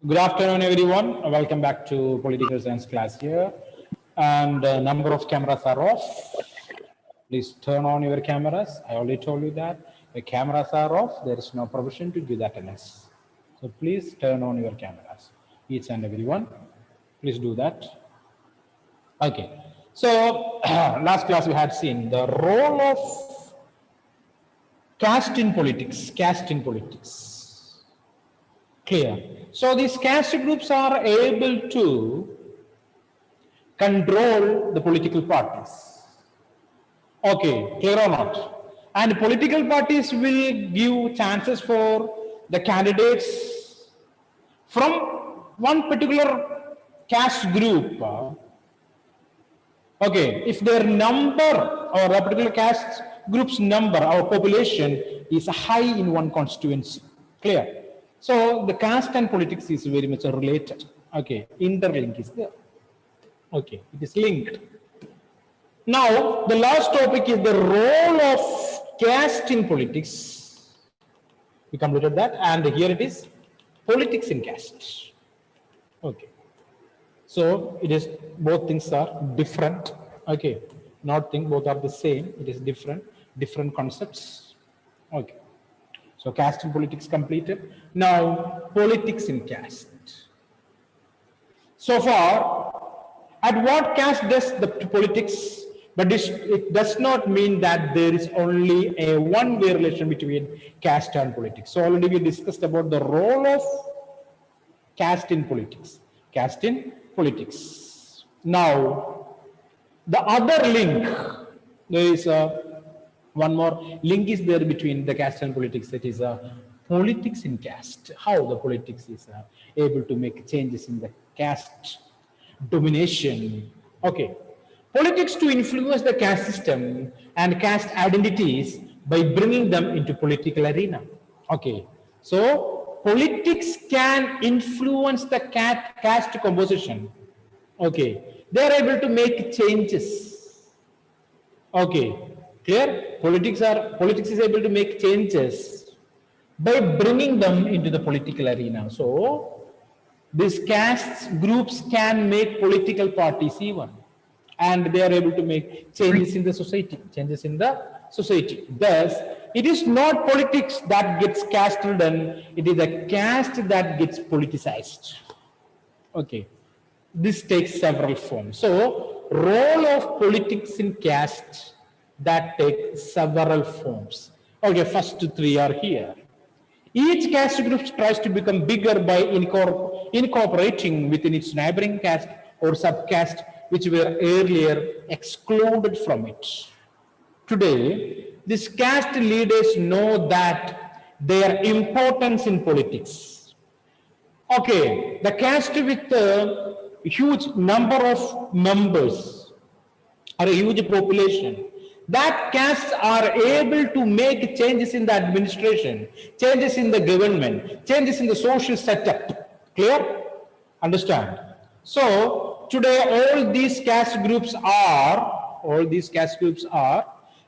Good afternoon, everyone. Welcome back to Political Science class here. And number of cameras are off. Please turn on your cameras. I already told you that. The cameras are off. There is no provision to give attendance. So please turn on your cameras. Each and every one. Please do that. Okay. So last class we had seen the role of caste in politics. Caste in politics. Clear. So these caste groups are able to control the political parties. Okay, clear or not? And political parties will give chances for the candidates from one particular caste group. Okay, if their number or a particular caste group's number or population is high in one constituency. Clear? So the caste and politics is very much related. Okay, interlink is there. Okay, it is linked. Now, the last topic is the role of caste in politics. We completed that, and here it is, politics in caste. Okay. So it is, both things are different. Okay, not think both are the same. It is different concepts. Okay. So caste and politics completed. Now politics in caste. So far, at what caste does the politics? But it does not mean that there is only a one-way relation between caste and politics. So already we discussed about the role of caste in politics. Caste in politics. Now, the other link, there is one more link is there between the caste and politics. That is politics in caste. How the politics is able to make changes in the caste domination. Okay. Politics to influence the caste system and caste identities by bringing them into political arena. Okay. So politics can influence the caste composition. Okay. They are able to make changes. Okay. Clear? Politics is able to make changes by bringing them into the political arena. So these caste groups can make political parties even, and they are able to make changes in the society. Thus, it is not politics that gets casted, and it is a caste that gets politicized. Okay. This takes several forms. So, role of politics in caste that takes several forms. Okay, first three are here. Each caste group tries to become bigger by incorporating within its neighboring caste or subcaste which were earlier excluded from it. Today, these caste leaders know that their importance in politics. Okay, the caste with a huge number of members or a huge population, that castes are able to make changes in the administration, changes in the government, changes in the social setup. Clear? Understand? So today all these caste groups are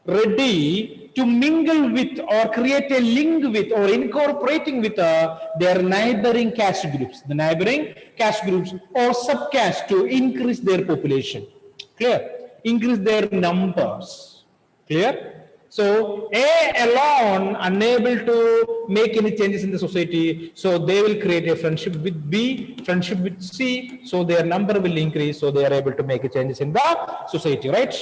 ready to mingle with or create a link with or incorporating with their neighboring caste groups, the neighboring caste groups or subcaste to increase their population. Clear? Increase their numbers. Clear? So A alone unable to make any changes in the society, so they will create a friendship with B, friendship with C, so their number will increase, so they are able to make changes in the society, right?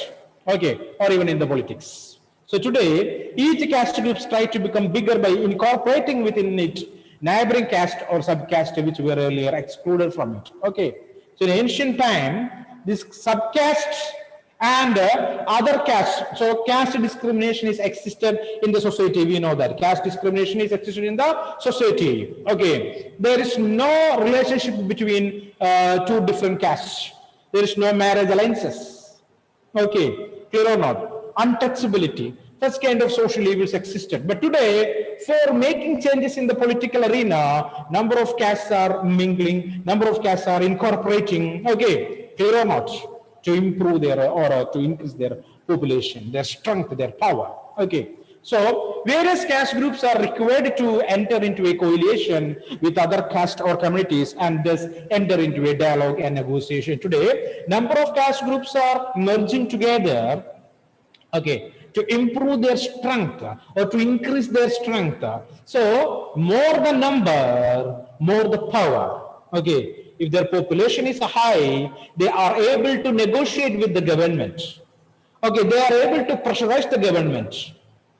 Okay, or even in the politics. So today, each caste groups try to become bigger by incorporating within it neighboring caste or subcaste which were earlier excluded from it. Okay, so in ancient time, this subcaste and other caste, so caste discrimination is existed in the society. We know that caste discrimination is existed in the society. Okay, there is no relationship between two different castes. There is no marriage alliances. Okay, clear or not? Untouchability. Such kind of social evils existed. But today, for making changes in the political arena, number of castes are mingling, number of castes are incorporating. Okay, clear or not? To improve their or to increase their population, their strength, their power. Okay, So various caste groups are required to enter into a coalition with other caste or communities and thus enter into a dialogue and negotiation. Today, number of caste groups are merging together, okay, to improve their strength or to increase their strength. So more the number, more the power. Okay, if their population is high, they are able to negotiate with the government. Okay, they are able to pressurize the government.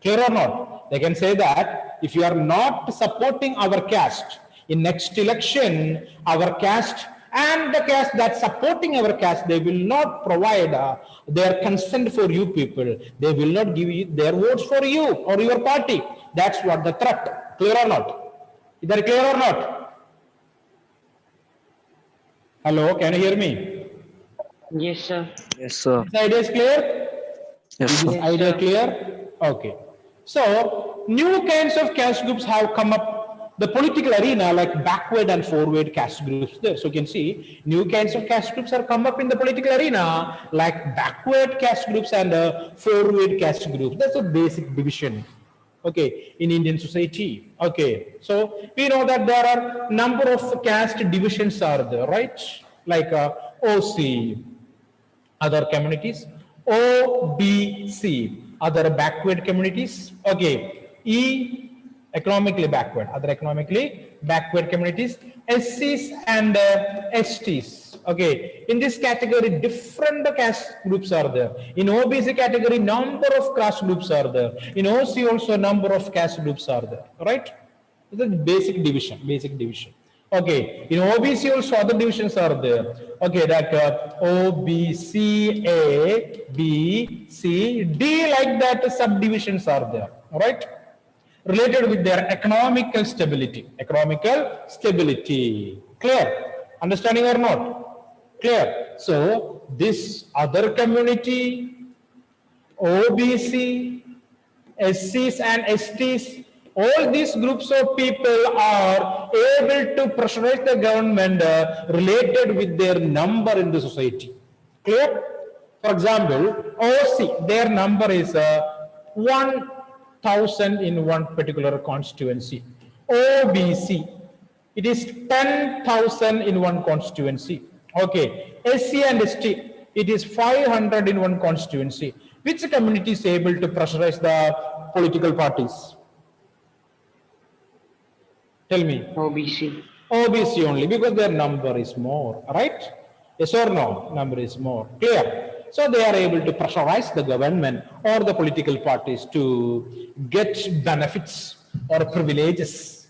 Clear or not? They can say that if you are not supporting our caste in next election, our caste and the caste that's supporting our caste, they will not provide their consent for you people. They will not give you their votes for you or your party. That's what the threat. Clear or not? Is that clear or not? Hello, can you hear me? Yes, sir. Yes, sir. This idea is clear? Yes, Is sir. this idea clear? Okay. So, new kinds of caste groups have come up the political arena, like backward and forward caste groups there. So you can see new kinds of caste groups have come up in the political arena, like backward caste groups and forward caste groups. That's a basic division, okay, in Indian society. Okay, so we know that there are number of caste divisions are there, right? Like OC, other communities, OBC, other backward communities, okay, E, economically backward, other economically backward communities, SCs and STs, okay. In this category, different caste groups are there. In OBC category, number of caste groups are there. In OC also, number of caste groups are there, right? This is basic division, basic division. Okay, in OBC also other divisions are there. Okay, that OBC, A, B, C, D, like that subdivisions are there, right? Related with their economical stability. Economical stability. Clear? Understanding or not? Clear? So, this other community, OBC, SCs and STs, all these groups of people are able to pressurize the government related with their number in the society. Clear? For example, OC, their number is 1,000 in one particular constituency. OBC, it is 10,000 in one constituency. Okay, SC and ST, it is 500 in one constituency. Which community is able to pressurize the political parties? Tell me. OBC. OBC only, because their number is more, right? Yes or no? Number is more. Clear? So they are able to pressurize the government or the political parties to get benefits or privileges.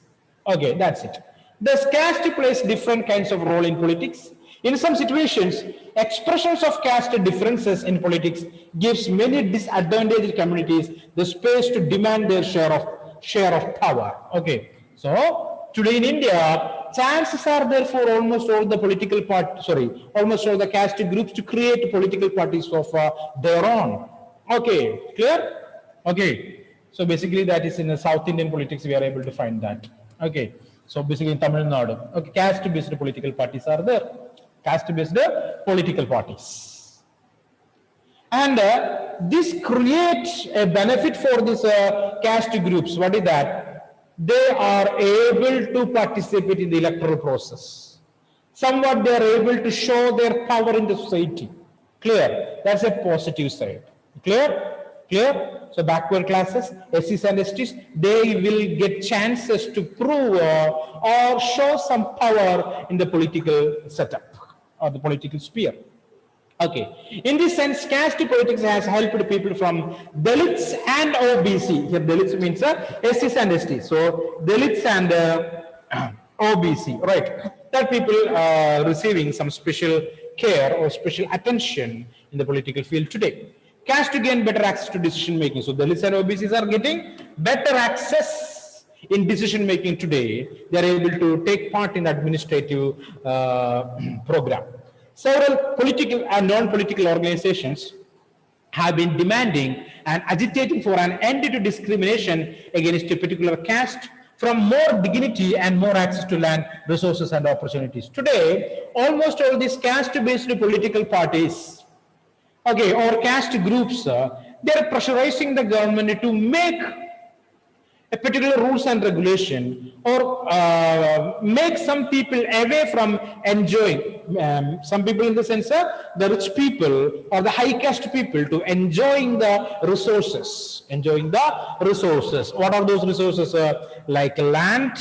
Okay, that's it. The caste plays different kinds of role in politics. In some situations, expressions of caste differences in politics gives many disadvantaged communities the space to demand their share of power. Okay. So today in India, chances are there for almost all the political almost all the caste groups to create political parties of their own. Okay, clear? Okay. So basically that is in the South Indian politics we are able to find that. Okay. So basically in Tamil Nadu, okay, caste-based political parties are there. Caste-based political parties. And this creates a benefit for these caste groups. What is that? They are able to participate in the electoral process. Somewhat they are able to show their power in the society. Clear? That's a positive side. Clear? Clear? So backward classes, SCs and STs, they will get chances to prove or show some power in the political setup or the political sphere. Okay. In this sense, caste politics has helped people from Dalits and OBC. Here, Dalits means SCs and STs. So, Dalits and OBC, right? That people receiving some special care or special attention in the political field today. Caste to gain better access to decision making. So, Dalits and OBCs are getting better access in decision making today. They are able to take part in the administrative program. Several political and non-political organizations have been demanding and agitating for an end to discrimination against a particular caste from more dignity and more access to land, resources and opportunities. Today, almost all these caste-based political parties, okay, or caste groups, they are pressurizing the government to make a particular rules and regulation, or make some people away from enjoying, some people in the sense of the rich people or the high caste people to enjoying the resources, What are those resources? Like land,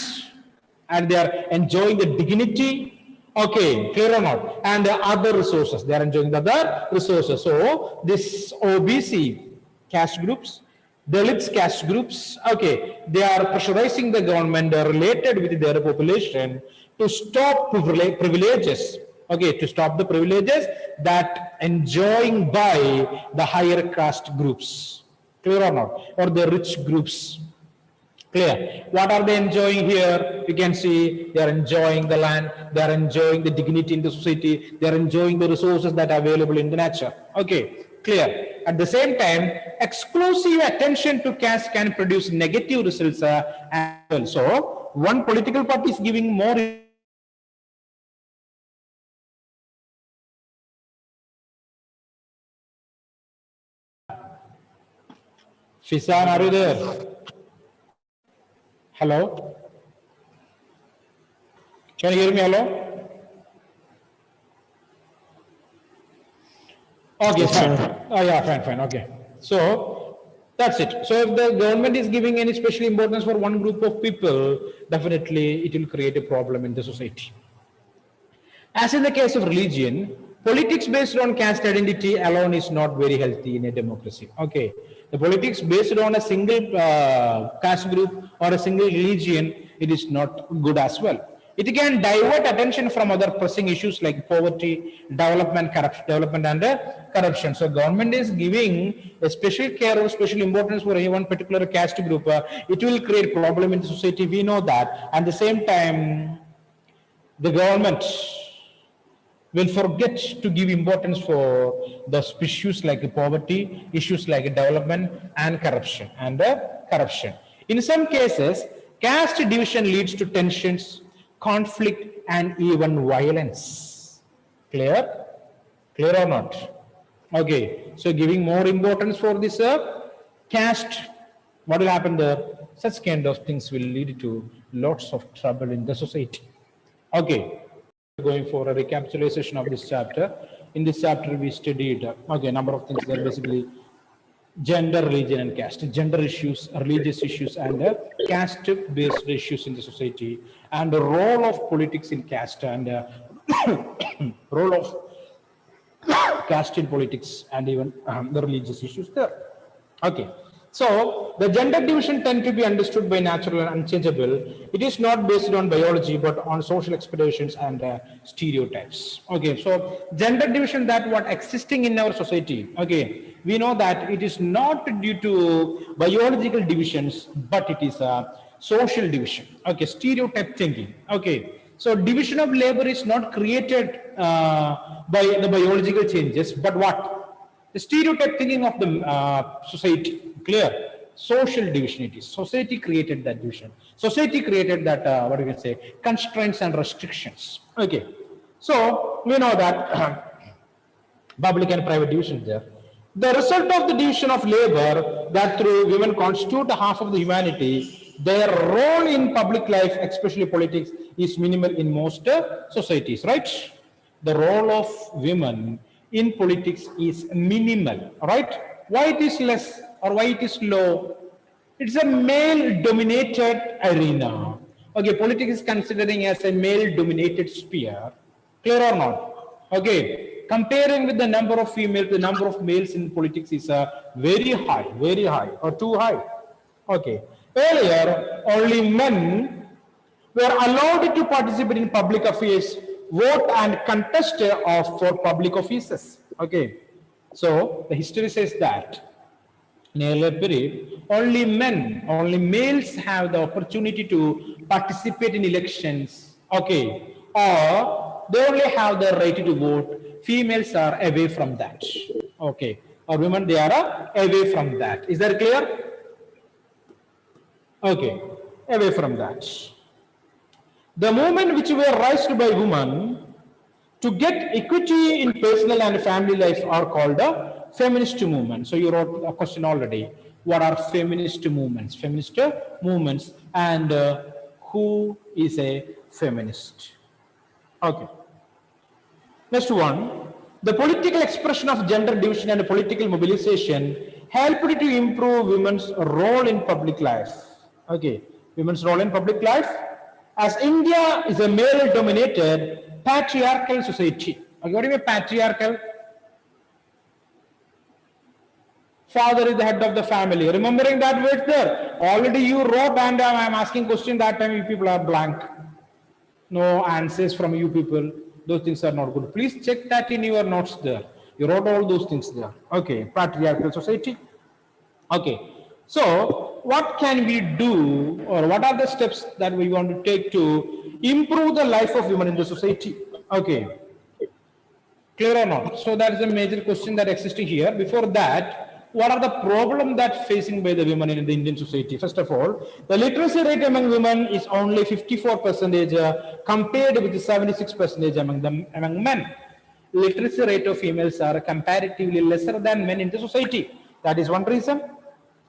and they are enjoying the dignity. Okay, clear or not? And the other resources, they are enjoying the other resources. So this OBC caste groups, Dalits caste groups, okay, they are pressurizing the government related with their population to stop privileges, okay, to stop the privileges that enjoying by the higher caste groups, clear or not, or the rich groups. Clear. What are they enjoying here? You can see they are enjoying the land, they are enjoying the dignity in the society, they are enjoying the resources that are available in the nature. Okay, clear. At the same time, exclusive attention to caste can produce negative results as well. So, one political party is giving more. Fisan, are you there? Hello? Can you hear me? Hello? Okay, yes, fine. Oh, yeah, fine. Okay. So, that's it. So, if the government is giving any special importance for one group of people, definitely it will create a problem in the society. As in the case of religion, politics based on caste identity alone is not very healthy in a democracy. Okay. The politics based on a single caste group or a single religion, it is not good as well. It can divert attention from other pressing issues like poverty, development and corruption. So government is giving a special care or special importance for any one particular caste group. It will create problem in the society. We know that. At the same time, the government will forget to give importance for the issues like poverty, issues like development and corruption. In some cases, caste division leads to tensions, conflict, and even violence. Clear? Clear or not? Okay. So giving more importance for this caste, what will happen there? Such kind of things will lead to lots of trouble in the society. Okay. Going for a recapitulation of this chapter. In this chapter, we studied a number of things there, basically gender, religion, and caste, gender issues, religious issues, and caste-based issues in the society, and the role of politics in caste, and role of caste in politics, and even the religious issues there. Okay. So, the gender division tend to be understood by natural and unchangeable. It is not based on biology, but on social expectations and stereotypes. Okay, so gender division that what existing in our society, okay, we know that it is not due to biological divisions, but it is a social division. Okay, stereotype thinking. Okay, so division of labor is not created by the biological changes, but what? The stereotype thinking of the society. Clear? Social division it is. Society created that division. Society created that, what you can say, constraints and restrictions. Okay. So, we know that public and private division there. The result of the division of labor that through women constitute half of the humanity, their role in public life, especially politics, is minimal in most societies, right? The role of women in politics is minimal, right? Why it is less or why it is low? It's a male-dominated arena. Okay, politics is considering as a male-dominated sphere. Clear or not? Okay, comparing with the number of females, the number of males in politics is very high, or too high. Okay, earlier only men were allowed to participate in public affairs, vote and contest for public offices. Okay, so the history says that in earlier period, only males have the opportunity to participate in elections. Okay, or they only have the right to vote. Females are away from that. Okay, or women, they are away from that. Is that clear? Okay, away from that. The movement which were raised by women to get equity in personal and family life are called the feminist movement. So you wrote a question already. what are feminist movements? Feminist movements, and who is a feminist? Okay. Next one, the political expression of gender division and political mobilization helped to improve women's role in public life. Okay, women's role in public life. As India is a male-dominated patriarchal society. Okay, what do you mean patriarchal? Father is the head of the family. Remembering that word there. Already you wrote, and I am asking question that time. You people are blank. No answers from you people. Those things are not good. Please check that in your notes there. You wrote all those things there. Okay, patriarchal society. Okay, so what can we do, or what are the steps that we want to take to improve the life of women in the society? Okay, clear or not? So that is a major question that existing here. Before that, what are the problems that facing by the women in the Indian society? First of all, the literacy rate among women is only 54% compared with 76% among men. Literacy rate of females are comparatively lesser than men in the society. That is one reason.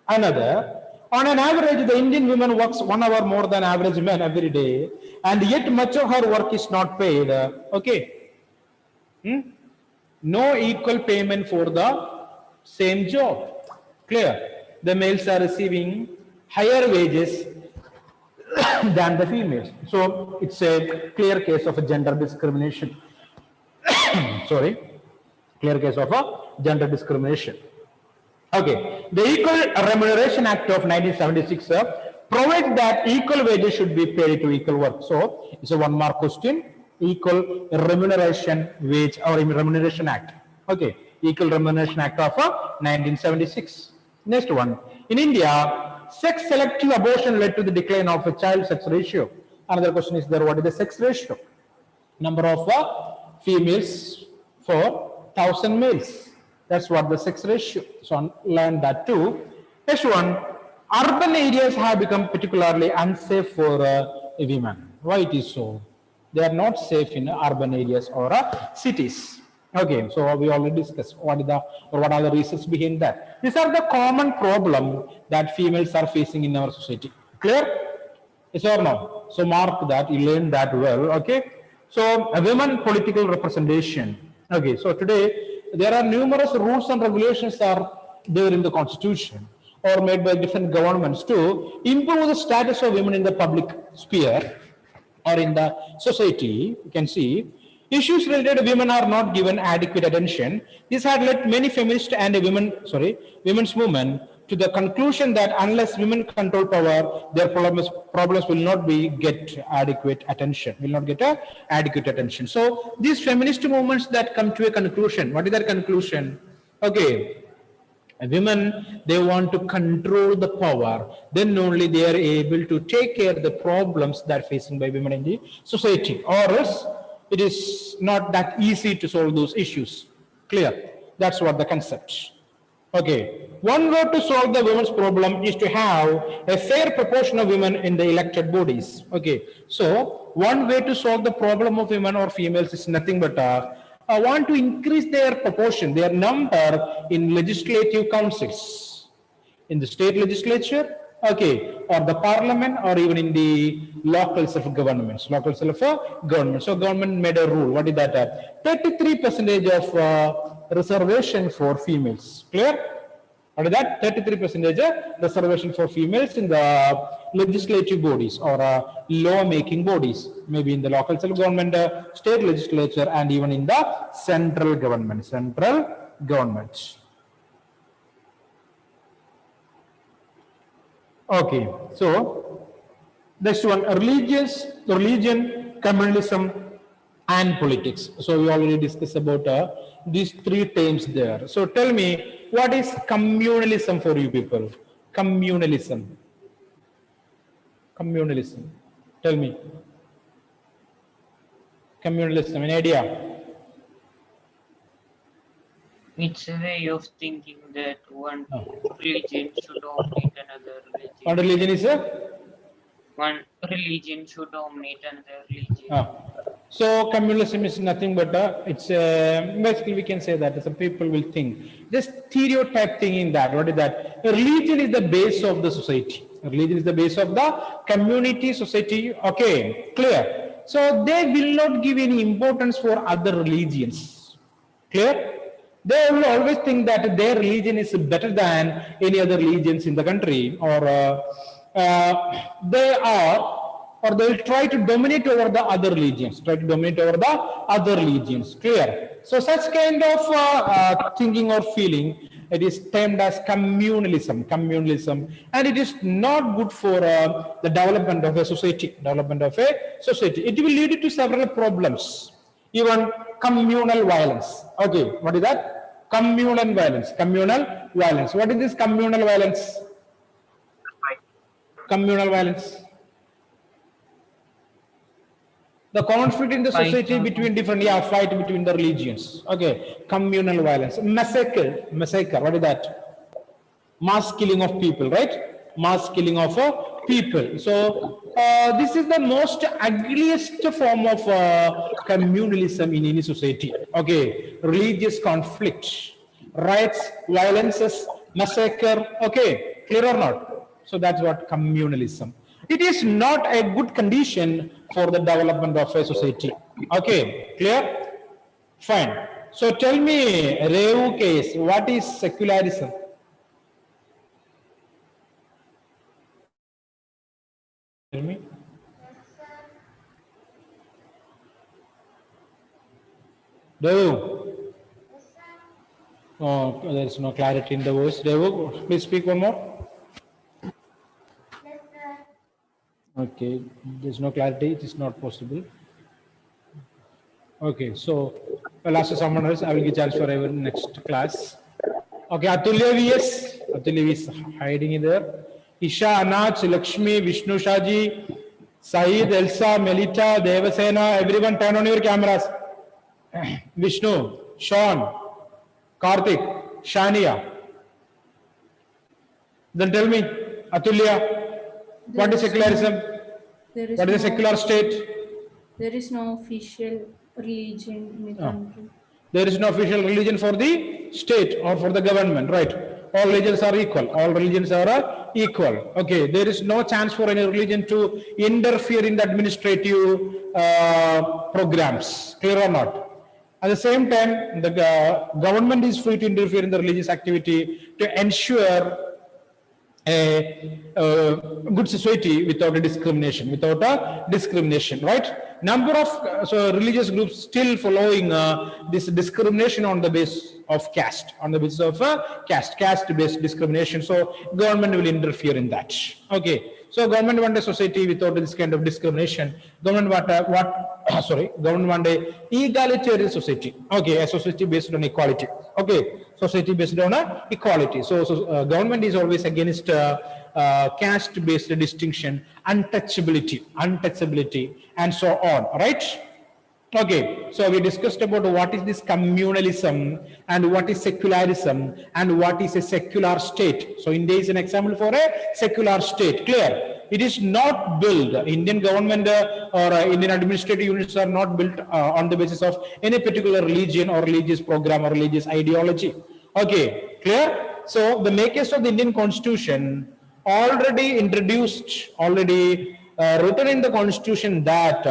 Another, on an average, the Indian woman works 1 hour more than average men every day, and yet much of her work is not paid. Okay. No equal payment for the same job. Clear? The males are receiving higher wages than the females. So it's a clear case of a gender discrimination. Sorry, clear case of a gender discrimination. Okay, the Equal Remuneration Act of 1976 provides that equal wages should be paid to equal work. So it's a 1 mark question. Equal Remuneration Wage or Remuneration Act. Okay, Equal Remuneration Act of 1976. Next one, in India, sex selective abortion led to the decline of a child sex ratio. Another question is there, what is the sex ratio? Number of females for 1,000 males. That's what the sex ratio. So learn that too. Next one, urban areas have become particularly unsafe for women. Why it is so? They are not safe in urban areas or cities. Okay, so we already discussed what are the reasons behind that. These are the common problem that females are facing in our society. Clear? Yes or no? So mark that, you learn that well. Okay. So a women political representation. Okay, so today there are numerous rules and regulations are there in the constitution or made by different governments to improve the status of women in the public sphere or in the society. You can see issues related to women are not given adequate attention. This had led many feminist and women's movement to the conclusion that unless women control power, their problems will not get adequate attention. So these feminist movements that come to a conclusion, what is their conclusion? Okay, women, they want to control the power, then only they are able to take care of the problems that are facing by women in the society, or else it is not that easy to solve those issues. Clear? That's what the concept. Okay, one way to solve the women's problem is to have a fair proportion of women in the elected bodies. Okay, so one way to solve the problem of women or females is nothing but I want to increase their proportion, their number in legislative councils, in the state legislature, okay, or the parliament, or even in the local self-governments. So government made a rule. What is that? 33% of reservation for females. Clear? What is that? 33% reservation for females in the legislative bodies or law-making bodies, maybe in the local self-government, state legislature, and even in the central government. Okay, so next one, religion, communalism, and politics. So we already discussed about these 3 terms there. So tell me, what is communalism for you people? Communalism. Tell me. Communalism, an idea? It's a way of thinking that one religion should dominate another religion. What religion is it? One religion should dominate another religion. So communalism is nothing but it's basically we can say that some people will think just stereotype thinking that what is that religion is the base of the society. Religion is the base of the community society. Okay, clear. So they will not give any importance for other religions. Clear? They will always think that their religion is better than any other religions in the country, or they are, or they will try to dominate over the other religions, Clear? So such kind of thinking or feeling, it is termed as communalism, and it is not good for the development of a society, It will lead to several problems, even communal violence. Okay, what is that? Communal violence. What is this communal violence? Communal violence. The conflict in the society between different, fight between the religions. Okay, communal violence. Massacre. What is that? Mass killing of people, right? Mass killing of people. So this is the most ugliest form of communalism in any society. Okay, religious conflict, riots, violences, massacre. Okay, clear or not? So that's what communalism. It is not a good condition for the development of a society. Okay, clear? Fine. So tell me, Reu case, what is secularism? Tell me. Reu? Oh, there is no clarity in the voice. Reu, please speak one more. Okay, there's no clarity, it is not possible. Okay, so I'll ask someone else. I will give chance for our next class. Okay, Atulya VS. Atulya is hiding in there. Isha, Anach, Lakshmi, Vishnu Shaji, Saeed, Elsa, Melita, Devasena, everyone turn on your cameras. Vishnu, Sean, Karthik, Shania. Then tell me, Atulya, what is secularism? What is a secular state? There is no official religion in the country. There is no official religion for the state or for the government, right? All religions are equal. Okay, there is no chance for any religion to interfere in the administrative programs. Clear or not? At the same time, the government is free to interfere in the religious activity to ensure a good society without a discrimination, right? Number of religious groups still following this discrimination on the basis of caste, caste-based discrimination. So government will interfere in that. Okay. So government want a society without this kind of discrimination. Government want government want a egalitarian society. Okay, a society based on equality. Okay, society based on equality. So government is always against caste-based distinction, untouchability, and so on. Right? Okay, so we discussed about what is this communalism and what is secularism and what is a secular state. So India is an example for a secular state. Clear? It is not built. Indian government or Indian administrative units are not built on the basis of any particular religion or religious program or religious ideology. Okay, clear? So the makers of the Indian Constitution already introduced, written in the Constitution that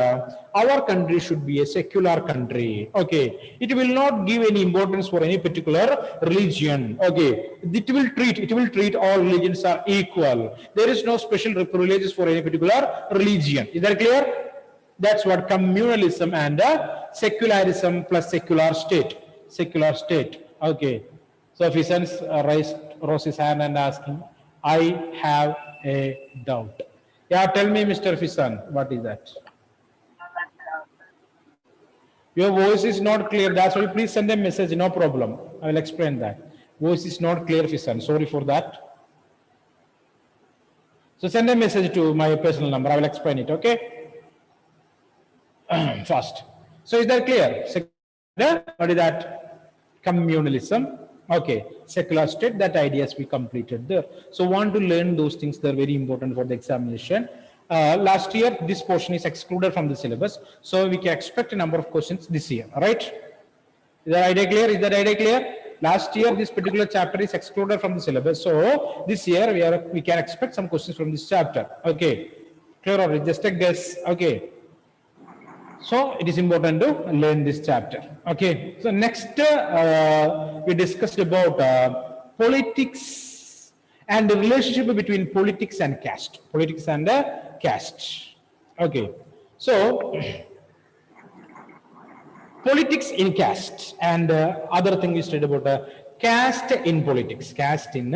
our country should be a secular country. Okay, it will not give any importance for any particular religion. Okay, it will treat all religions are equal. There is no special privileges for any particular religion. Is that clear? That's what communalism and secularism plus secular state. Okay, so Fisans rose his hand and asking, I have a doubt. Yeah, tell me, Mr. Fisan, what is that? Your voice is not clear. That's why please send a message. No problem. I will explain that. Voice is not clear, Fisan. Sorry for that. So send a message to my personal number. I will explain it. Okay. Fast. So is that clear? What is that? Communalism. Okay, secular state, that ideas we completed there. So want to learn those things, they're very important for the examination. Last year, this portion is excluded from the syllabus. So we can expect a number of questions this year, right? Is that idea clear? Is that idea clear? Last year, this particular chapter is excluded from the syllabus. So this year, we can expect some questions from this chapter. Okay. Clear or just a guess? Okay. So it is important to learn this chapter. Okay. So next, we discussed about politics and the relationship between politics and caste. Politics and caste. Okay. So politics in caste and other thing we studied about caste in politics. Caste in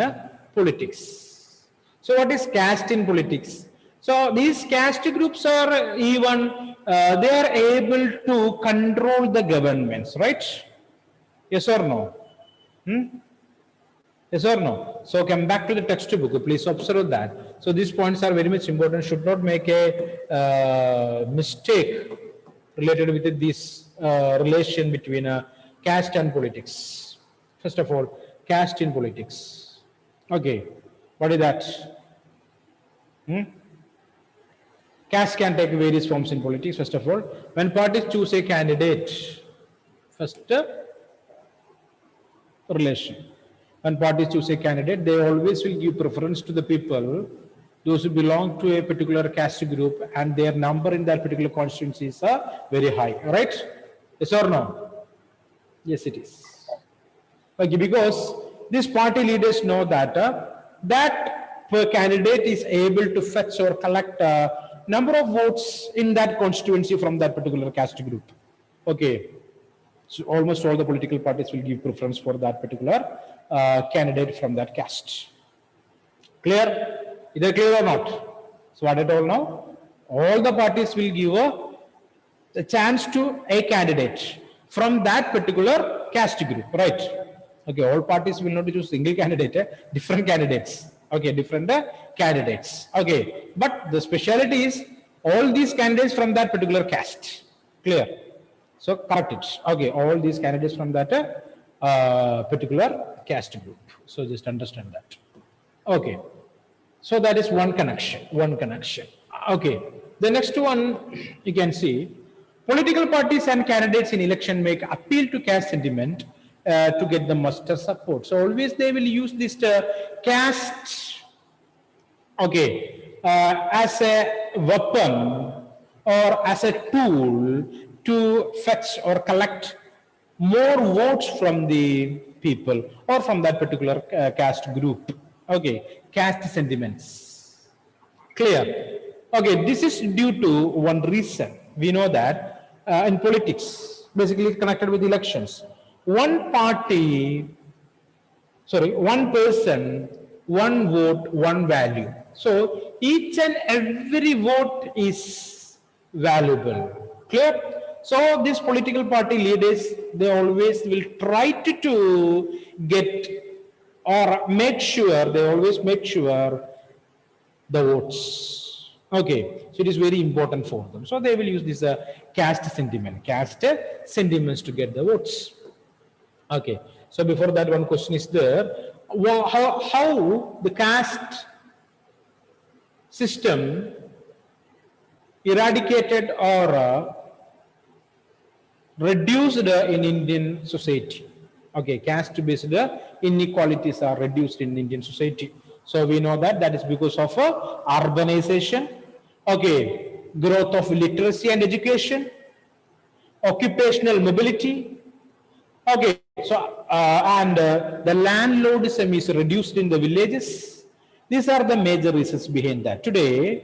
politics. So what is caste in politics? So these caste groups are even they are able to control the governments, right? Yes or no? Yes or no? So come back to the textbook. Please observe that. So these points are very much important. Should not make a mistake related with this relation between caste and politics. First of all, caste in politics. Okay, what is that? Caste can take various forms in politics. First of all, when parties choose a candidate, first relation. When parties choose a candidate, they always will give preference to the people, those who belong to a particular caste group, and their number in that particular constituency is very high, right? Yes or no? Yes, it is. Okay, because these party leaders know that that per candidate is able to fetch or collect number of votes in that constituency from that particular caste group. Okay, so almost all the political parties will give preference for that particular candidate from that caste. Clear? Is that clear or not? So what I told now, all the parties will give a chance to a candidate from that particular caste group, right? Okay, all parties will not choose single candidate, different candidates. Okay, different candidates. Okay, but the speciality is all these candidates from that particular caste. Clear? So correct it. Okay, all these candidates from that particular caste group. So just understand that. Okay. So that is one connection. One connection. Okay. The next one you can see, political parties and candidates in election make appeal to caste sentiment to get the muster support. So always they will use this caste, okay, as a weapon or as a tool to fetch or collect more votes from the people or from that particular caste group. Okay, caste sentiments. Clear? Okay, this is due to one reason. We know that in politics, basically connected with elections, one party, sorry, one person, one vote, one value. So each and every vote is valuable. Clear? So these political party leaders, they always will try to get or make sure, they always make sure the votes. Okay, so it is very important for them. So they will use this caste sentiments to get the votes. Okay, so before that, one question is there. How the caste system eradicated or reduced in Indian society? Okay, caste-based inequalities are reduced in Indian society. So we know that that is because of urbanization, okay, growth of literacy and education, occupational mobility, okay, so and the landlordism is reduced in the villages. These are the major reasons behind that. Today,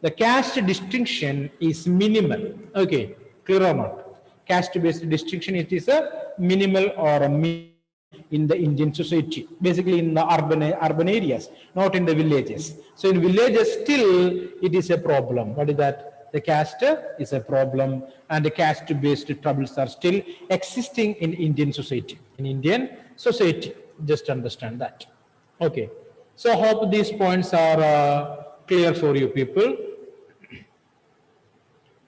the caste distinction is minimal. Okay, clear or not? Caste-based distinction, it is a minimal or a in the Indian society, basically in the urban areas, not in the villages. So in villages, still it is a problem. What is that? The caste is a problem, and the caste-based troubles are still existing in Indian society. In Indian society, just understand that. Okay. So I hope these points are clear for you people.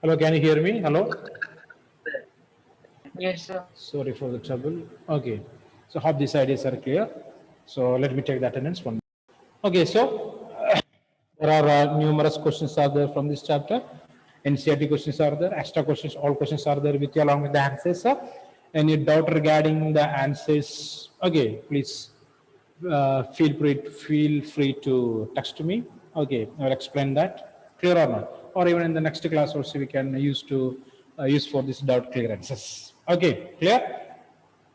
Hello, can you hear me? Hello. Yes, sir. Sorry for the trouble. Okay. So hope these ideas are clear. So let me take the attendance one. Okay. So There are numerous questions are there from this chapter. NCERT questions are there, extra questions, all questions are there with you along with the answers. Any doubt regarding the answers? Okay, please feel free to text me. Okay, I will explain that. Clear or not? Or even in the next class also we can use for this doubt clearances. Okay, clear?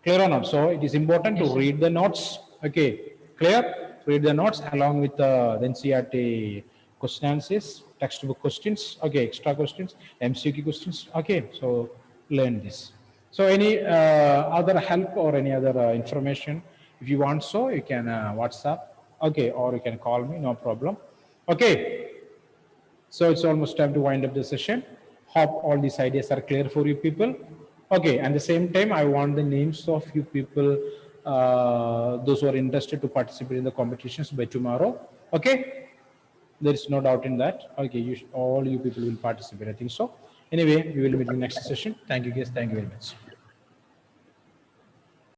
Clear or not? So it is important to read the notes. Okay, clear? Read the notes along with the NCERT question answers, textbook questions. Okay, extra questions, MCQ questions. Okay, so learn this. So any other help or any other information, if you want, so you can WhatsApp. Okay, or you can call me. No problem. Okay. So it's almost time to wind up the session. Hope all these ideas are clear for you people. Okay, and the same time, I want the names of you people, those who are interested to participate in the competitions by tomorrow. Okay, there is no doubt in that. Okay, all you people will participate. I think so. Anyway, we will meet in the next session. Thank you guys. Thank you very much.